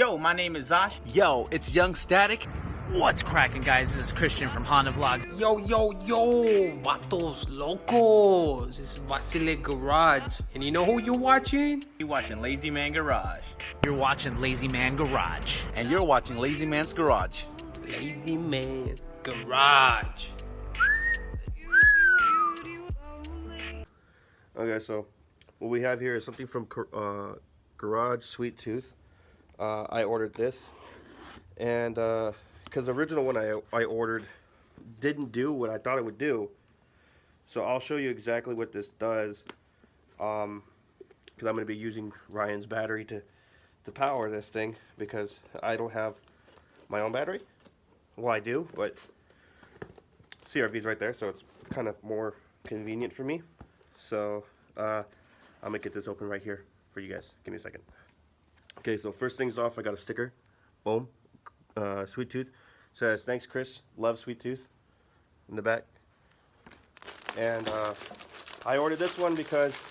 Yo, my name is Zosh. Yo, it's Young Static. What's cracking, guys? This is Christian from Honda Vlogs. Yo, vatos locos. This is Wazymangarage. And you know who you're watching? You're watching Lazymangarage. You're watching Lazymangarage. And you're watching Lazy Man's Garage. Lazymangarage. Okay, so what we have here is something from Garage Sweet Tooth. I ordered this, and because the original one I ordered didn't do what I thought it would do, so I'll show you exactly what this does, because I'm going to be using Ryan's battery to power this thing, because I don't have my own battery. Well, I do, but CRV's right there, so it's kind of more convenient for me. So I'm going to get this open right here for you guys. Give me a second. Okay, so first things off, I got a sticker. Boom. Sweet Tooth. Says, thanks, Chris. Love Sweet Tooth. In the back. And I ordered this one because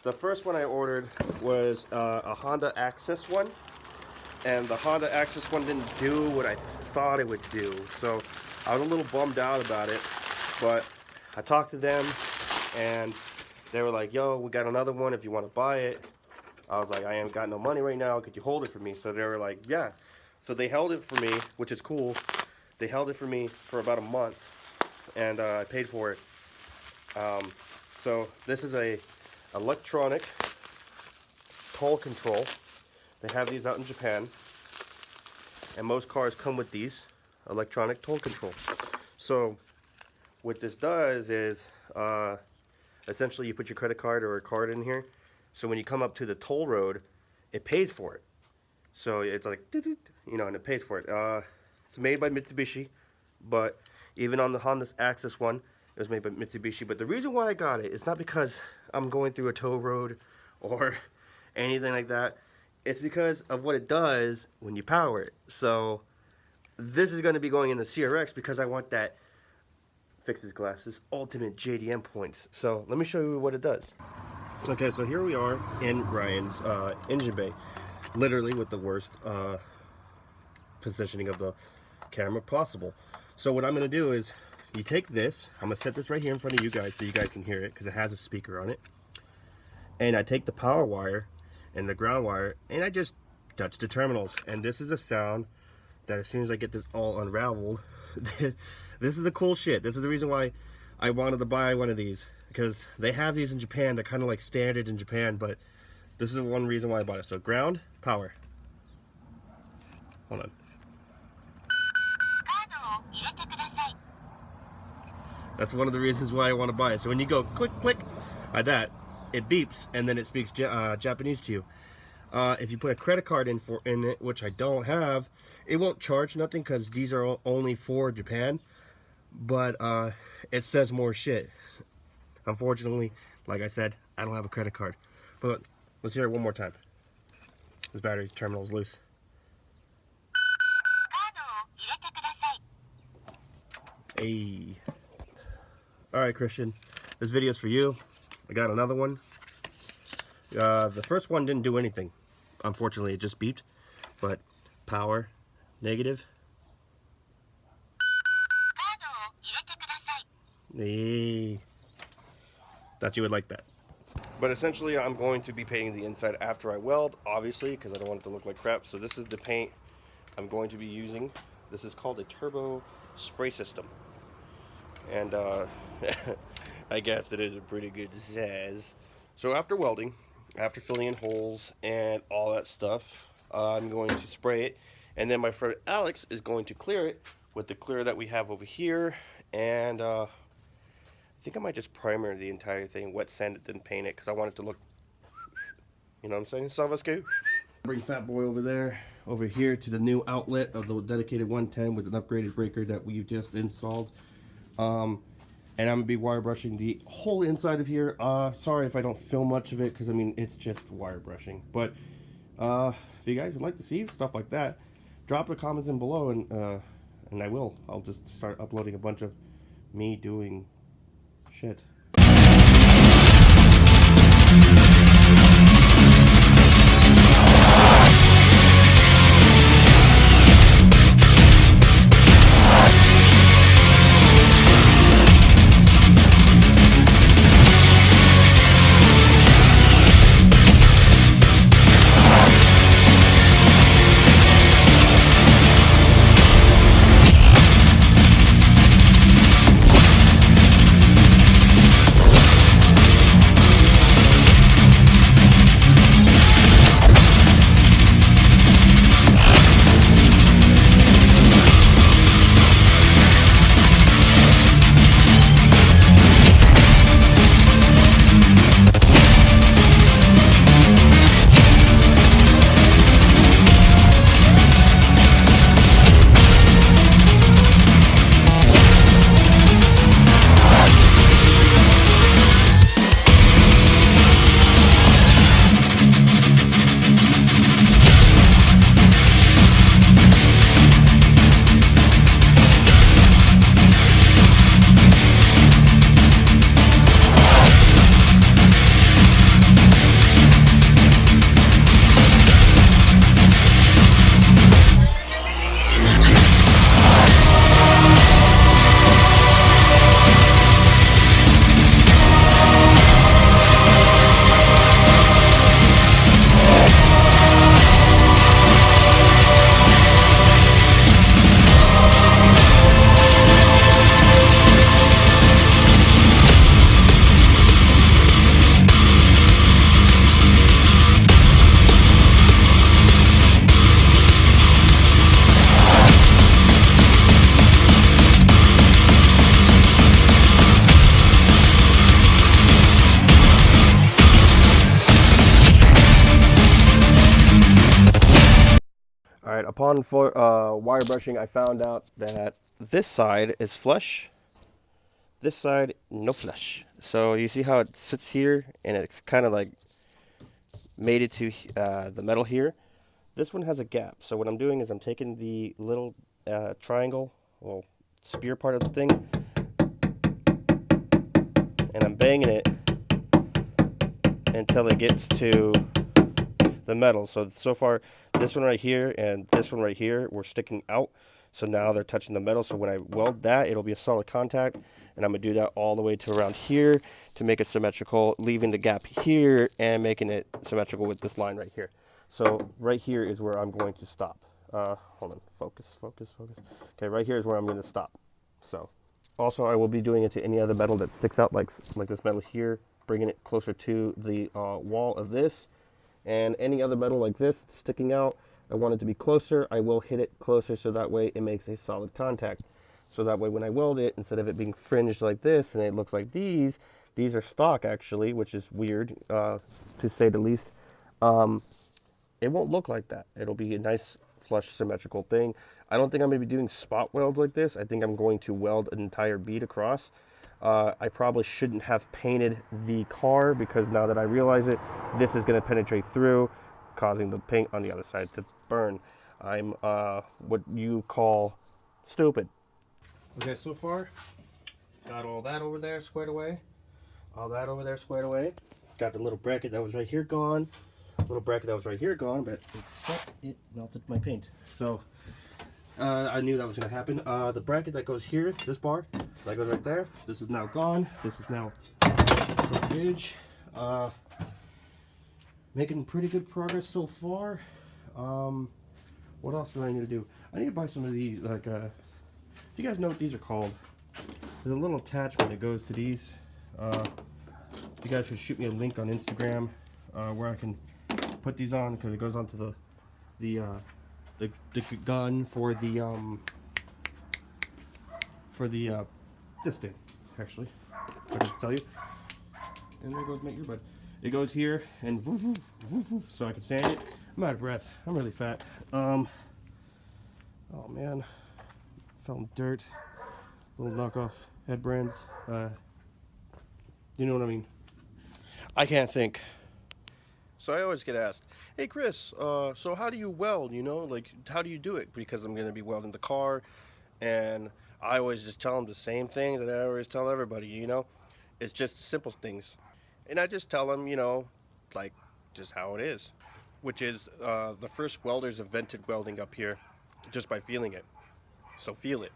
the first one I ordered was a Honda Access one. And the Honda Access one didn't do what I thought it would do. So I was a little bummed out about it. But I talked to them, and they were like, yo, we got another one if you want to buy it. I was like, I ain't got no money right now. Could you hold it for me? So they were like, yeah. So they held it for me, which is cool. They held it for me for about a month, and I paid for it. So this is a electronic toll control. They have these out in Japan, and most cars come with these electronic toll control. So what this does is essentially you put your credit card or a card in here. So when you come up to the toll road, it pays for it. So it's like, you know, and it pays for it. It's made by Mitsubishi, but even on the Honda Access one, it was made by Mitsubishi. But the reason why I got it is not because I'm going through a toll road or anything like that. It's because of what it does when you power it. So this is going to be going in the CRX because I want that, fix his glasses, ultimate JDM points. So let me show you what it does. Okay, so here we are in Ryan's engine bay, literally with the worst positioning of the camera possible. So what I'm going to do is, you take this, I'm going to set this right here in front of you guys so you guys can hear it, because it has a speaker on it. And I take the power wire and the ground wire, and I just touch the terminals. And this is a sound that as soon as I get this all unraveled, this is the cool shit. This is the reason why I wanted to buy one of these. Because they have these in Japan, they're kind of like standard in Japan, but this is one reason why I bought it. So ground, power. Hold on. That's one of the reasons why I want to buy it. So when you go click, click, like that, it beeps, and then it speaks Japanese to you. If you put a credit card in it, which I don't have, it won't charge nothing because these are only for Japan. But it says more shit. Unfortunately, like I said, I don't have a credit card. But let's hear it one more time. This battery terminal is loose. Hey. Alright, Christian. This video is for you. I got another one. The first one didn't do anything. Unfortunately, it just beeped. But power, negative. Hey. Thought you would like that. But essentially, I'm going to be painting the inside after I weld, obviously, because I don't want it to look like crap. So this is the paint I'm going to be using. This is called a turbo spray system. And I guess it is a pretty good size. So after welding, after filling in holes and all that stuff, I'm going to spray it. And then my friend Alex is going to clear it with the clear that we have over here. And I think I might just primer the entire thing, wet sand it, then paint it, because I want it to look, you know what I'm saying, Sadowski? Bring Fat Boy over here to the new outlet of the dedicated 110 with an upgraded breaker that we just installed. And I'm going to be wire brushing the whole inside of here. Sorry if I don't film much of it, because I mean, it's just wire brushing. But if you guys would like to see stuff like that, drop the comments in below, and I will. I'll just start uploading a bunch of me doing shit. Alright, upon wire brushing, I found out that this side is flush. This side, no flush. So you see how it sits here and it's kind of like made it to the metal here. This one has a gap. So what I'm doing is I'm taking the little triangle, well, spear part of the thing, and I'm banging it until it gets to the metal. So far, this one right here and this one right here were sticking out. So now they're touching the metal. So when I weld that, it'll be a solid contact. And I'm going to do that all the way to around here to make it symmetrical, leaving the gap here and making it symmetrical with this line right here. So right here is where I'm going to stop. Hold on, focus. Okay, right here is where I'm going to stop. So also I will be doing it to any other metal that sticks out like this metal here, bringing it closer to the wall of this. And any other metal like this sticking out, I want it to be closer. I will hit it closer so that way it makes a solid contact. So that way when I weld it, instead of it being fringed like this and it looks like these are stock actually, which is weird to say the least. It won't look like that. It'll be a nice flush symmetrical thing. I don't think I'm going to be doing spot welds like this. I think I'm going to weld an entire bead across. I probably shouldn't have painted the car because now that I realize it, this is going to penetrate through, causing the paint on the other side to burn. I'm what you call stupid. Okay, so far, got all that over there squared away. All that over there squared away. Got the little bracket that was right here gone. Little bracket that was right here gone, but except it melted my paint. So, I knew that was going to happen. The bracket that goes here, this bar, that goes right there. This is now gone. This is now garbage. Making pretty good progress so far. What else do I need to do? I need to buy some of these, like, do you guys know what these are called? There's a little attachment that goes to these. You guys should shoot me a link on Instagram where I can put these on, because it goes onto the gun for the this thing, actually. I can tell you. And there goes my earbud. It goes here and woof, woof, woof, woof, so I can sand it. I'm out of breath. I'm really fat. Oh man. Fell in dirt. Little knockoff head brands. You know what I mean? I can't think. So I always get asked, hey Chris, so how do you weld, you know? Like, how do you do it? Because I'm going to be welding the car, and I always just tell them the same thing that I always tell everybody, you know? It's just simple things. And I just tell them, you know, like, just how it is. Which is, the first welders invented welding up here just by feeling it. So feel it.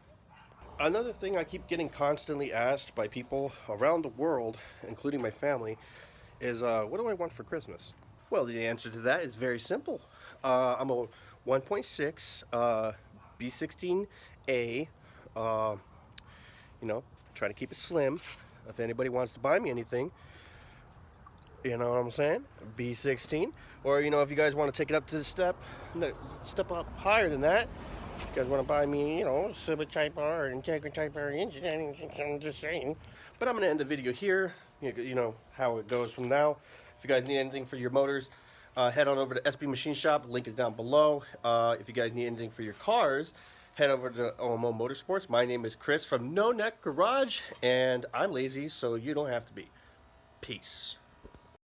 Another thing I keep getting constantly asked by people around the world, including my family, is what do I want for Christmas? Well, the answer to that is very simple. I'm a 1.6 B16A, you know, trying to keep it slim. If anybody wants to buy me anything, you know what I'm saying? B16. Or, you know, if you guys want to take it up to the step up higher than that, if you guys want to buy me, you know, Super Type R and Integra Type R engine, I'm just saying. But I'm going to end the video here. You know how it goes from now. If you guys need anything for your motors, head on over to SB Machine Shop. Link is down below. If you guys need anything for your cars, head over to OMO Motorsports. My name is Chris from No Neck Garage, and I'm lazy, so you don't have to be. Peace.